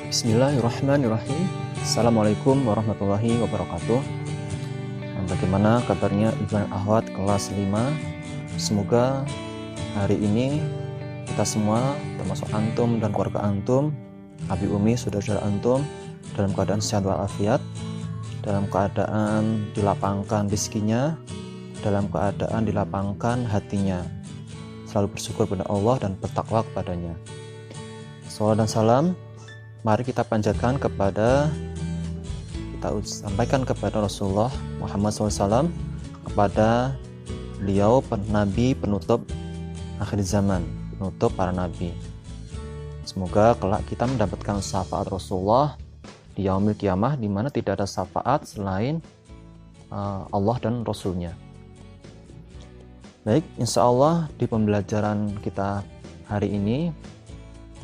Bismillahirrahmanirrahim. Assalamualaikum warahmatullahi wabarakatuh. Bagaimana kabarnya Ibu Ahwat kelas 5? Semoga hari ini kita semua, termasuk antum dan keluarga antum, abi umi, saudara-saudara antum, dalam keadaan sehat walafiat, dalam keadaan dilapangkan rezekinya, dalam keadaan dilapangkan hatinya, selalu bersyukur kepada Allah dan bertakwa kepadanya. Salawat dan salam mari kita panjatkan kita sampaikan kepada Rasulullah Muhammad SAW, kepada beliau Nabi penutup akhir zaman, penutup para nabi. Semoga kelak kita mendapatkan syafaat Rasulullah di yaumil kiamah, di mana tidak ada syafaat selain Allah dan Rasulnya. Baik, insya Allah di pembelajaran kita hari ini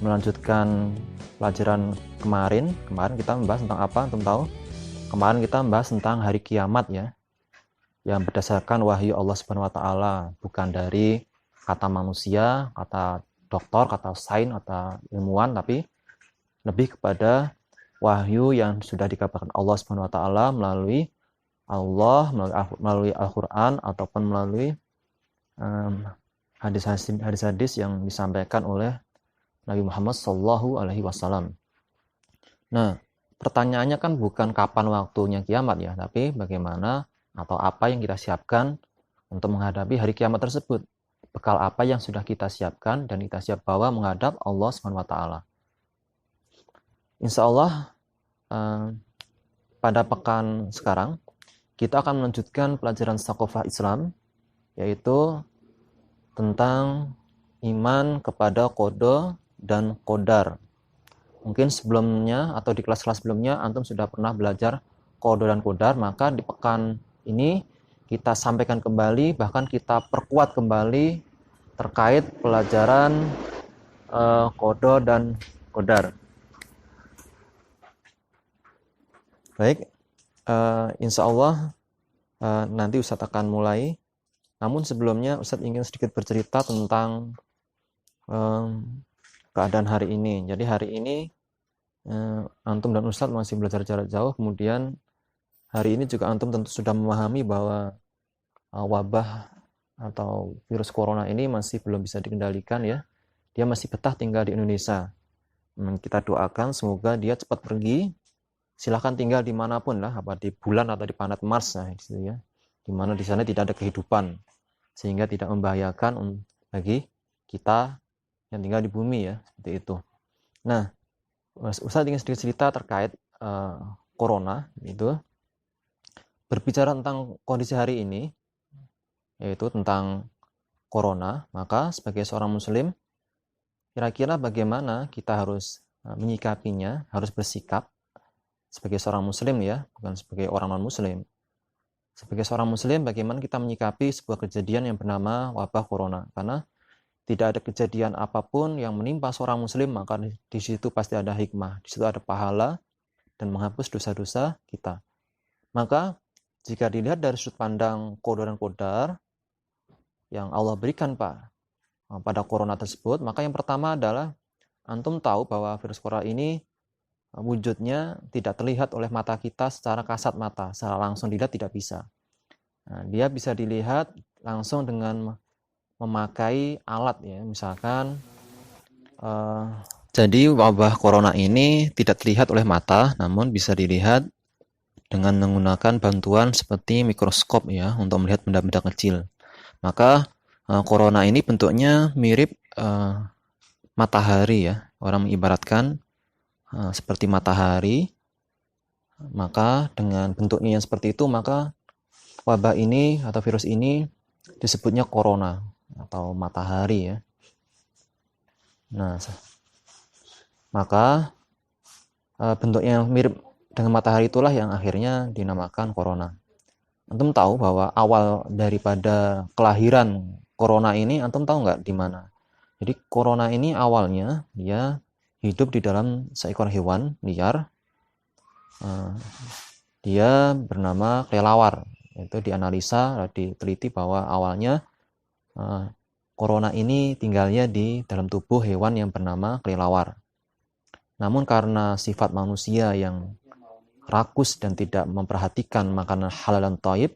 melanjutkan pelajaran kemarin kita membahas tentang apa, antum tahu? Kemarin kita membahas tentang hari kiamat ya, yang berdasarkan wahyu Allah Subhanahu wa taala, bukan dari kata manusia, kata dokter, kata sains, kata ilmuwan, tapi lebih kepada wahyu yang sudah dikabarkan Allah Subhanahu wa taala melalui Al-Qur'an ataupun melalui hadis-hadis yang disampaikan oleh Nabi Muhammad Sallallahu Alaihi Wasallam. Nah, pertanyaannya kan bukan kapan waktunya kiamat ya, tapi bagaimana atau apa yang kita siapkan untuk menghadapi hari kiamat tersebut. Bekal apa yang sudah kita siapkan dan kita siap bawa menghadap Allah Subhanahu Wa Taala. Insya Allah pada pekan sekarang kita akan melanjutkan pelajaran Tsaqofah Islam, yaitu tentang iman kepada qada dan qadar. Mungkin sebelumnya atau di kelas-kelas sebelumnya antum sudah pernah belajar qada dan qadar, maka di pekan ini kita sampaikan kembali, bahkan kita perkuat kembali terkait pelajaran qada dan qadar. Baik, insya Allah nanti Ustadz akan mulai. Namun sebelumnya Ustadz ingin sedikit bercerita tentang keadaan hari ini. Jadi hari ini antum dan Ustadz masih belajar jarak jauh. Kemudian hari ini juga antum tentu sudah memahami bahwa wabah atau virus corona ini masih belum bisa dikendalikan ya. Dia masih betah tinggal di Indonesia. Kita doakan semoga dia cepat pergi. Silahkan tinggal dimanapun lah, apa di bulan atau di planet Mars nah, gitu ya. Dimana di sana tidak ada kehidupan, sehingga tidak membahayakan bagi kita yang tinggal di bumi ya, seperti itu. Nah, Ustadz ingin sedikit cerita terkait corona, itu berbicara tentang kondisi hari ini, yaitu tentang corona. Maka sebagai seorang muslim, kira-kira bagaimana kita harus menyikapinya, harus bersikap sebagai seorang muslim ya, bukan sebagai orang non muslim. Sebagai seorang muslim, bagaimana kita menyikapi sebuah kejadian yang bernama wabah corona? Karena tidak ada kejadian apapun yang menimpa seorang muslim, maka di situ pasti ada hikmah, di situ ada pahala dan menghapus dosa-dosa kita. Maka jika dilihat dari sudut pandang qada dan qadar yang Allah berikan pada corona tersebut, maka yang pertama adalah antum tahu bahwa virus corona ini wujudnya tidak terlihat oleh mata kita secara kasat mata, secara langsung dilihat tidak bisa. Nah, dia bisa dilihat langsung dengan memakai alat ya, misalkan jadi wabah corona ini tidak terlihat oleh mata, namun bisa dilihat dengan menggunakan bantuan seperti mikroskop ya, untuk melihat benda-benda kecil. Maka corona ini bentuknya mirip matahari ya, orang mengibaratkan seperti matahari. Maka dengan bentuknya yang seperti itu, maka wabah ini atau virus ini disebutnya corona atau matahari ya. Nah, maka bentuknya yang mirip dengan matahari itulah yang akhirnya dinamakan corona. Antum tahu bahwa awal daripada kelahiran corona ini, antum tahu nggak di mana? Jadi corona ini awalnya dia hidup di dalam seekor hewan liar. Dia bernama kelelawar. Itu dianalisa, diteliti bahwa awalnya corona ini tinggalnya di dalam tubuh hewan yang bernama kelelawar. Namun karena sifat manusia yang rakus dan tidak memperhatikan makanan halal dan thayyib,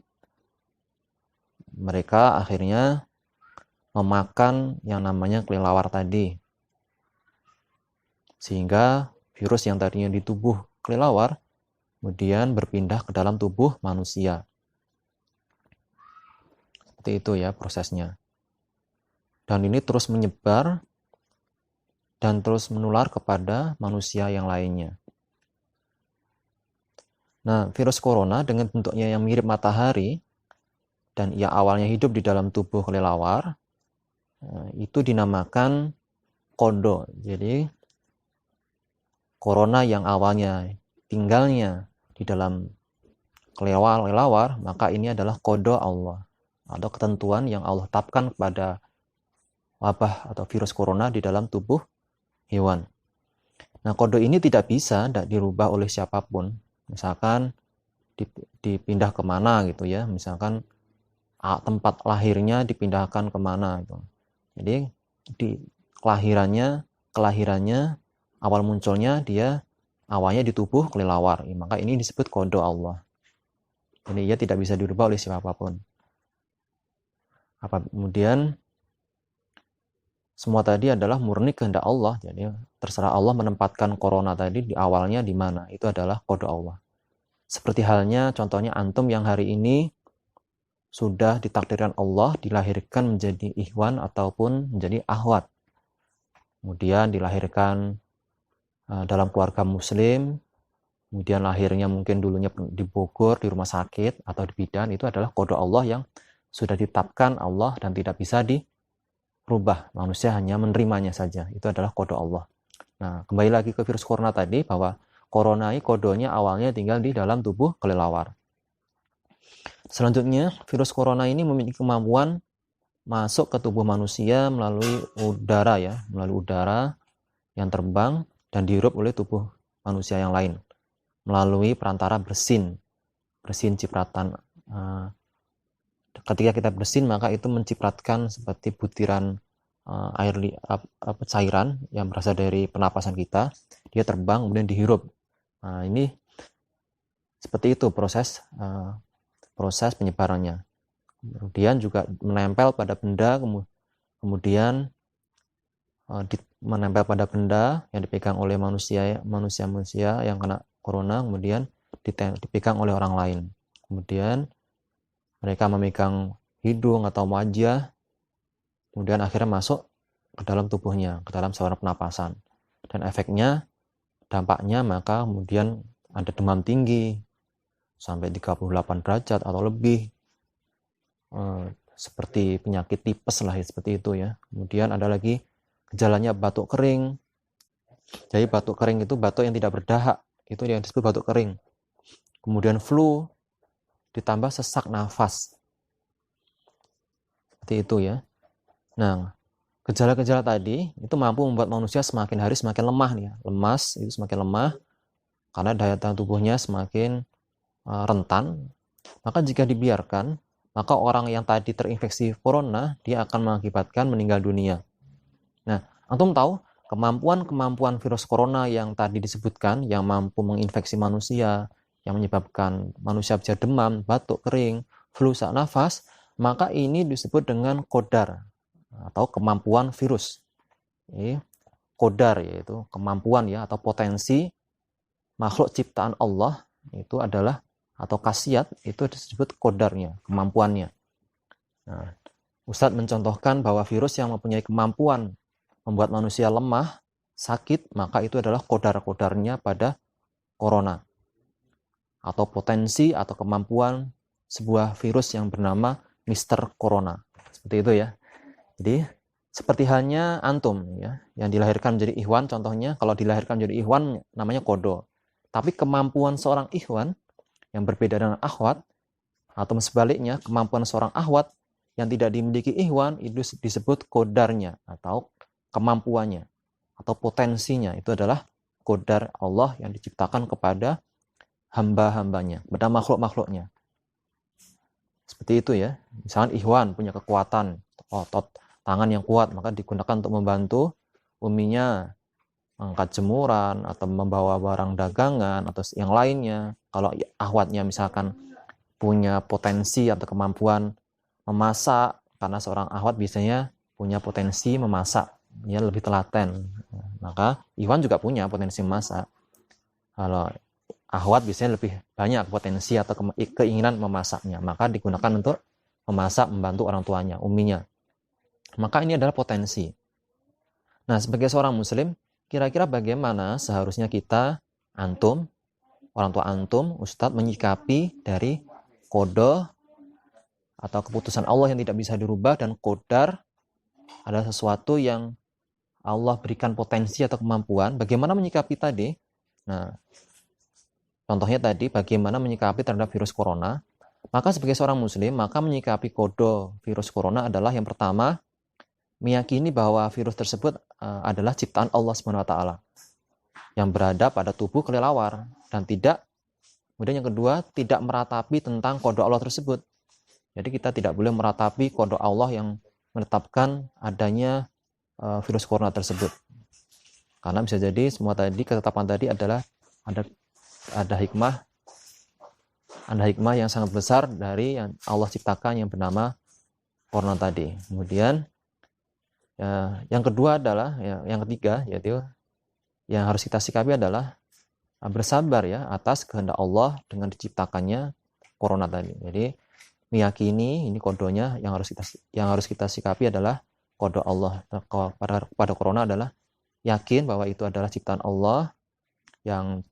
mereka akhirnya memakan yang namanya kelelawar tadi. Sehingga virus yang tadinya di tubuh kelelawar kemudian berpindah ke dalam tubuh manusia. Seperti itu ya prosesnya. Dan ini terus menyebar dan terus menular kepada manusia yang lainnya. Nah, virus corona dengan bentuknya yang mirip matahari dan ia awalnya hidup di dalam tubuh kelelawar, itu dinamakan kodo. Jadi, corona yang awalnya tinggalnya di dalam kelelawar, maka ini adalah kodo Allah atau ketentuan yang Allah tetapkan kepada wabah atau virus corona di dalam tubuh hewan. Nah, kode ini tidak bisa dirubah oleh siapapun. Misalkan dipindah kemana gitu ya. Misalkan tempat lahirnya dipindahkan kemana gitu. Jadi di kelahirannya awal munculnya dia awalnya di tubuh kelelawar. Maka ini disebut kode Allah. Jadi ia tidak bisa dirubah oleh siapapun. Kemudian semua tadi adalah murni kehendak Allah. Jadi terserah Allah menempatkan corona tadi di awalnya di mana. Itu adalah kode Allah. Seperti halnya contohnya antum yang hari ini sudah ditakdirkan Allah dilahirkan menjadi ikhwan ataupun menjadi akhwat. Kemudian dilahirkan dalam keluarga muslim. Kemudian lahirnya mungkin dulunya di Bogor, di rumah sakit atau di bidan. Itu adalah kode Allah yang sudah ditetapkan Allah dan tidak bisa dirubah. Manusia hanya menerimanya saja. Itu adalah kode Allah. Nah, kembali lagi ke virus corona tadi, bahwa corona ini kodenya awalnya tinggal di dalam tubuh kelelawar. Selanjutnya, virus corona ini memiliki kemampuan masuk ke tubuh manusia melalui udara ya, melalui udara yang terbang dan dihirup oleh tubuh manusia yang lain melalui perantara bersin cipratan. Ketika kita bersin, maka itu mencipratkan seperti butiran cairan yang berasal dari pernapasan kita. Dia terbang kemudian dihirup. Nah, ini seperti itu proses penyebarannya. Kemudian juga menempel pada benda, kemudian menempel pada benda yang dipegang oleh manusia yang kena corona, kemudian dipegang oleh orang lain. Kemudian mereka memegang hidung atau wajah, kemudian akhirnya masuk ke dalam tubuhnya, ke dalam saluran pernapasan. Dan dampaknya maka kemudian ada demam tinggi sampai 38 derajat atau lebih, seperti penyakit tipes lah ya, seperti itu ya. Kemudian ada lagi gejalanya batuk kering. Jadi batuk kering itu batuk yang tidak berdahak, itu yang disebut batuk kering. Kemudian flu ditambah sesak nafas, seperti itu ya. Nah, gejala-gejala tadi itu mampu membuat manusia semakin hari semakin lemah nih ya. Lemas, itu semakin lemah karena daya tahan tubuhnya semakin rentan. Maka jika dibiarkan, maka orang yang tadi terinfeksi corona dia akan mengakibatkan meninggal dunia. Nah, antum tahu kemampuan virus corona yang tadi disebutkan yang mampu menginfeksi manusia, yang menyebabkan manusia bisa demam, batuk kering, flu sesak nafas, maka ini disebut dengan kodar atau kemampuan virus. Kodar yaitu kemampuan ya atau potensi makhluk ciptaan Allah itu adalah atau khasiat itu disebut kodarnya, kemampuannya. Nah, Ustadz mencontohkan bahwa virus yang mempunyai kemampuan membuat manusia lemah, sakit, maka itu adalah kodar-kodarnya pada corona. Atau potensi atau kemampuan sebuah virus yang bernama Mr. Corona. Seperti itu ya. Jadi seperti halnya antum ya, yang dilahirkan menjadi ikhwan, contohnya kalau dilahirkan menjadi ikhwan namanya kodo. Tapi kemampuan seorang ikhwan yang berbeda dengan akhwat, atau sebaliknya kemampuan seorang akhwat yang tidak dimiliki ikhwan itu disebut kodarnya atau kemampuannya atau potensinya. Itu adalah kodar Allah yang diciptakan kepada hamba-hambanya, kepada makhluk-makhluknya. Seperti itu ya. Misalnya ikhwan punya kekuatan otot tangan yang kuat, maka digunakan untuk membantu uminya angkat jemuran atau membawa barang dagangan atau yang lainnya. Kalau ahwatnya misalkan punya potensi atau kemampuan memasak, karena seorang ahwat biasanya punya potensi memasak, dia lebih telaten. Maka ikhwan juga punya potensi memasak. Kalau ahwat biasanya lebih banyak potensi atau keinginan memasaknya, maka digunakan untuk memasak, membantu orang tuanya, umminya. Maka ini adalah potensi. Nah, sebagai seorang muslim, kira-kira bagaimana seharusnya kita, antum, orang tua antum, ustadz, menyikapi dari qada atau keputusan Allah yang tidak bisa dirubah, dan qadar adalah sesuatu yang Allah berikan potensi atau kemampuan. Bagaimana menyikapi tadi? Nah, contohnya tadi, bagaimana menyikapi terhadap virus corona. Maka sebagai seorang muslim, maka menyikapi qada virus corona adalah yang pertama, meyakini bahwa virus tersebut adalah ciptaan Allah SWT yang berada pada tubuh kelelawar, dan tidak, kemudian yang kedua, tidak meratapi tentang qada Allah tersebut. Jadi kita tidak boleh meratapi qada Allah yang menetapkan adanya virus corona tersebut, karena bisa jadi semua tadi, ketetapan tadi adalah ada hikmah yang sangat besar dari yang Allah ciptakan yang bernama corona tadi. Kemudian yang kedua adalah, yang ketiga, yaitu yang harus kita sikapi adalah bersabar ya atas kehendak Allah dengan diciptakannya corona tadi. Jadi meyakini ini kodonya yang harus kita sikapi adalah qada Allah pada corona adalah yakin bahwa itu adalah ciptaan Allah yang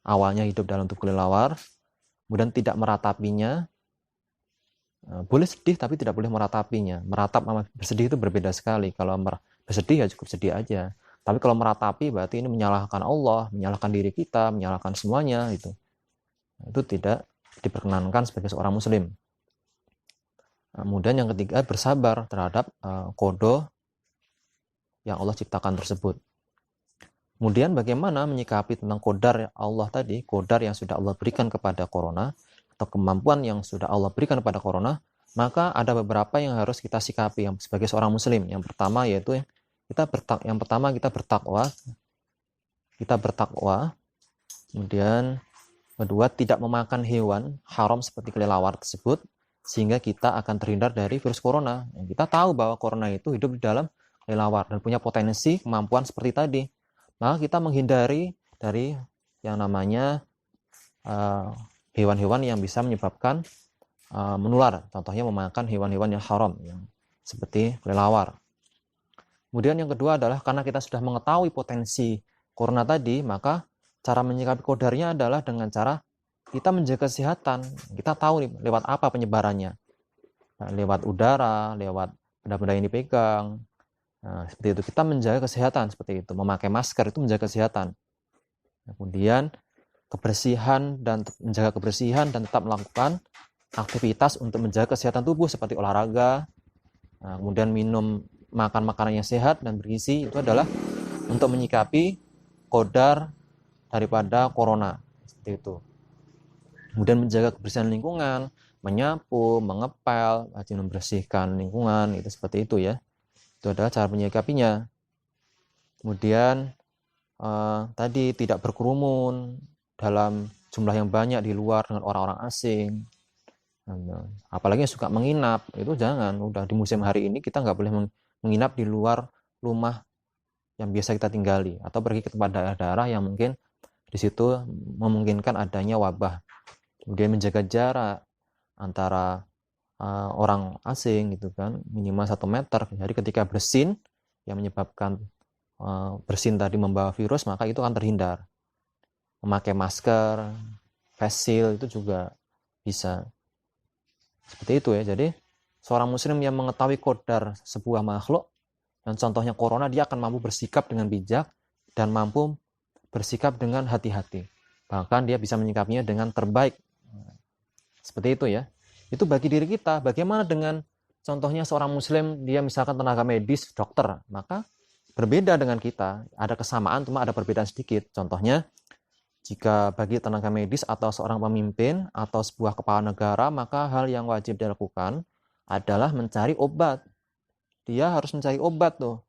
awalnya hidup dalam tubuh kelelawar, kemudian tidak meratapinya. Boleh sedih tapi tidak boleh meratapinya. Meratap sama bersedih itu berbeda sekali. Kalau bersedih ya cukup sedih aja. Tapi kalau meratapi berarti ini menyalahkan Allah, menyalahkan diri kita, menyalahkan semuanya itu. Itu tidak diperkenankan sebagai seorang muslim. Kemudian yang ketiga, bersabar terhadap qada yang Allah ciptakan tersebut. Kemudian bagaimana menyikapi tentang qadar Allah tadi, qadar yang sudah Allah berikan kepada corona, atau kemampuan yang sudah Allah berikan kepada corona, maka ada beberapa yang harus kita sikapi yang sebagai seorang muslim. Yang pertama yaitu kita bertakwa. Kemudian kedua, tidak memakan hewan haram seperti kelelawar tersebut, sehingga kita akan terhindar dari virus corona. Kita tahu bahwa corona itu hidup di dalam kelelawar dan punya potensi kemampuan seperti tadi. Maka kita menghindari dari yang namanya hewan-hewan yang bisa menyebabkan menular. Contohnya memakan hewan-hewan yang haram, yang seperti kelelawar. Kemudian yang kedua adalah karena kita sudah mengetahui potensi corona tadi, maka cara menyikapi qadarnya adalah dengan cara kita menjaga kesehatan. Kita tahu nih, lewat apa penyebarannya. Lewat udara, lewat benda-benda yang dipegang. Nah, seperti itu. Kita menjaga kesehatan seperti itu. Memakai masker itu menjaga kesehatan. Kemudian menjaga kebersihan dan tetap melakukan aktivitas untuk menjaga kesehatan tubuh seperti olahraga. Nah, kemudian makan makanan yang sehat dan bergizi, itu adalah untuk menyikapi qadar daripada corona. Seperti itu. Kemudian menjaga kebersihan lingkungan, menyapu, mengepel, rajin membersihkan lingkungan, itu seperti itu ya. Itu adalah cara menyikapinya. Kemudian tadi tidak berkerumun dalam jumlah yang banyak di luar dengan orang-orang asing. Apalagi yang suka menginap, itu jangan. Udah di musim hari ini kita nggak boleh menginap di luar rumah yang biasa kita tinggali, atau pergi ke tempat daerah-daerah yang mungkin di situ memungkinkan adanya wabah. Kemudian menjaga jarak antara orang asing gitu kan, minimal 1 meter. Jadi ketika bersin yang menyebabkan bersin tadi membawa virus, maka itu akan terhindar. Memakai masker, face shield itu juga bisa. Seperti itu ya. Jadi seorang muslim yang mengetahui qadar sebuah makhluk, dan contohnya corona, dia akan mampu bersikap dengan bijak dan mampu bersikap dengan hati-hati. Bahkan dia bisa menyikapinya dengan terbaik. Seperti itu ya. Itu bagi diri kita. Bagaimana dengan contohnya seorang muslim, dia misalkan tenaga medis, dokter, maka berbeda dengan kita. Ada kesamaan, cuma ada perbedaan sedikit. Contohnya, jika bagi tenaga medis atau seorang pemimpin atau sebuah kepala negara, maka hal yang wajib dilakukan adalah mencari obat. Dia harus mencari obat tuh.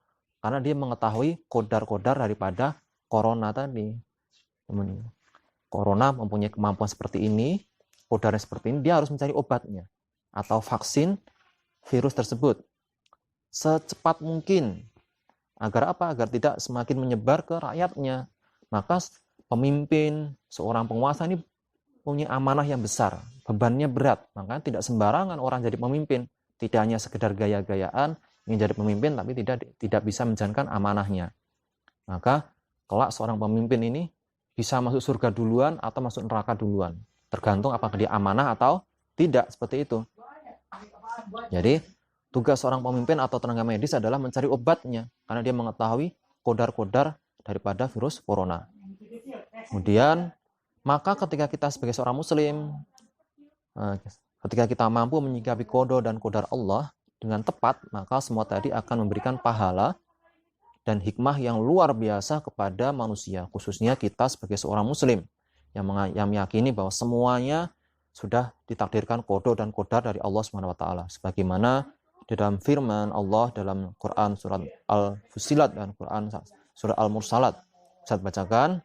Karena dia mengetahui kodar-kodar daripada corona tadi. Corona mempunyai kemampuan seperti ini, kodarnya seperti ini, dia harus mencari obatnya atau vaksin virus tersebut secepat mungkin. Agar apa? Agar tidak semakin menyebar ke rakyatnya. Maka pemimpin, seorang penguasa ini punya amanah yang besar, bebannya berat. Maka tidak sembarangan orang jadi pemimpin. Tidak hanya sekedar gaya-gayaan ingin jadi pemimpin, tapi tidak bisa menjalankan amanahnya. Maka kelak seorang pemimpin ini bisa masuk surga duluan atau masuk neraka duluan. Tergantung apakah dia amanah atau tidak, seperti itu. Jadi tugas seorang pemimpin atau tenaga medis adalah mencari obatnya, karena dia mengetahui kodar-kodar daripada virus corona. Kemudian, maka ketika kita sebagai seorang muslim, ketika kita mampu menyikapi kodo dan kodar Allah dengan tepat, maka semua tadi akan memberikan pahala dan hikmah yang luar biasa kepada manusia, khususnya kita sebagai seorang muslim yang meyakini bahwa semuanya sudah ditakdirkan kodo dan kodar dari Allah SWT. Sebagaimana di dalam firman Allah dalam Quran surat Al-Fussilat dan Quran surat Al-Mursalat. Saya bacakan.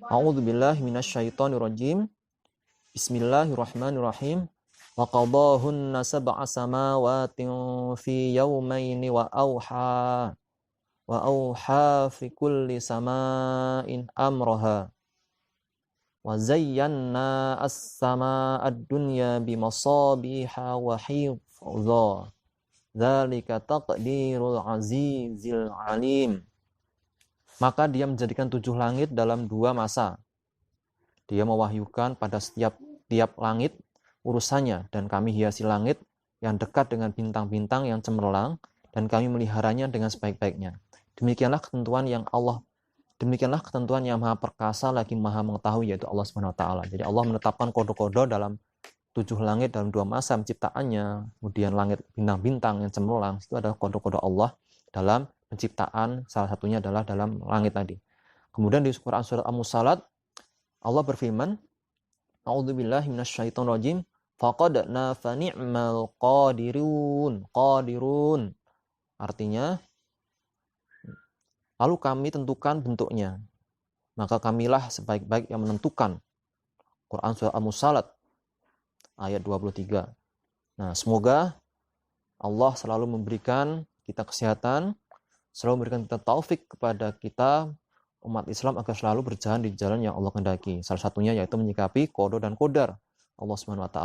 A'udzubillahi minasyaitonirrajim. Bismillahirrahmanirrahim. Wa qadahunna sab'a samawatin fi yawmaini wa auha fi kulli sama'in amraha. Wa zayyana as-samaa'a ad-dunya bimasabiha wa hifdza. Dzalika taqdirul azizil alim. Maka dia menjadikan 7 langit dalam 2 masa. Dia mewahyukan pada tiap langit urusannya, dan kami hiasi langit yang dekat dengan bintang-bintang yang cemerlang, dan kami meliharanya dengan sebaik-baiknya. Demikianlah ketentuan yang maha perkasa lagi maha mengetahui, yaitu Allah SWT. Jadi Allah menetapkan kode-kode dalam 7 langit dalam 2 masa penciptaannya. Kemudian langit bintang-bintang yang cemerlang, itu adalah kode-kode Allah dalam penciptaan, salah satunya adalah dalam langit tadi. Kemudian di Quran surat Al-Mursalat, Allah berfirman, A'udzubillahi minasyaitonirrajim, faqadna fa ni'mal qadirun. Artinya, lalu kami tentukan bentuknya, maka kamilah sebaik-baik yang menentukan. Quran surah Al-Mursalat ayat 23. Nah, semoga Allah selalu memberikan kita kesehatan, selalu memberikan kita taufik kepada kita umat Islam agar selalu berjalan di jalan yang Allah kehendaki. Salah satunya yaitu menyikapi kodo dan kodar Allah SWT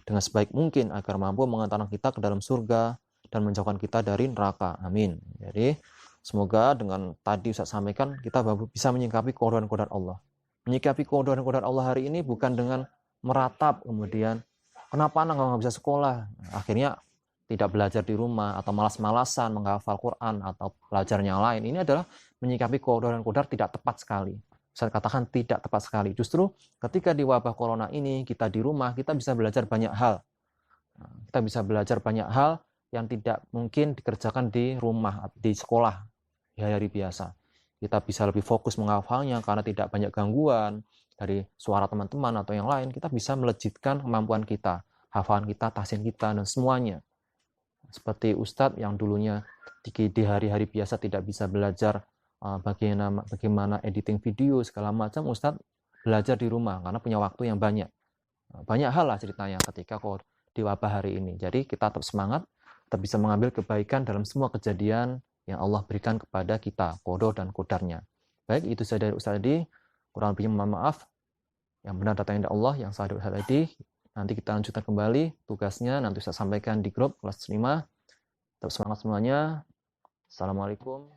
dengan sebaik mungkin agar mampu mengantarkan kita ke dalam surga dan menjauhkan kita dari neraka. Amin. Jadi semoga dengan tadi Ustaz sampaikan kita bisa menyikapi kodo dan kodar Allah. Menyikapi kodo dan kodar Allah hari ini bukan dengan meratap kemudian kenapa anak nggak bisa sekolah, akhirnya tidak belajar di rumah atau malas-malasan menghafal Quran atau belajar yang lain. Ini adalah menyikapi kodo dan kodar tidak tepat sekali. Saya katakan tidak tepat sekali. Justru ketika di wabah corona ini kita di rumah, kita bisa belajar banyak hal. Kita bisa belajar banyak hal yang tidak mungkin dikerjakan di rumah, di sekolah hari biasa. Kita bisa lebih fokus menghafalnya karena tidak banyak gangguan dari suara teman-teman atau yang lain. Kita bisa melejitkan kemampuan kita, hafalan kita, tahsin kita, dan semuanya. Seperti Ustadz yang dulunya di hari-hari biasa tidak bisa belajar bagaimana editing video segala macam, Ustadz belajar di rumah karena punya waktu yang banyak. Banyak hal lah ceritanya ketika di wabah hari ini. Jadi kita tetap semangat, tetap bisa mengambil kebaikan dalam semua kejadian yang Allah berikan kepada kita, kodo dan kodarnya. Baik, itu saja dari Ustadz tadi. Kurang lebihnya mohon maaf. Yang benar datangnya dari Allah, yang salah dari Ustadz tadi. Nanti kita lanjutkan kembali tugasnya, nanti saya sampaikan di grup kelas 5. Tetap semangat semuanya. Assalamualaikum.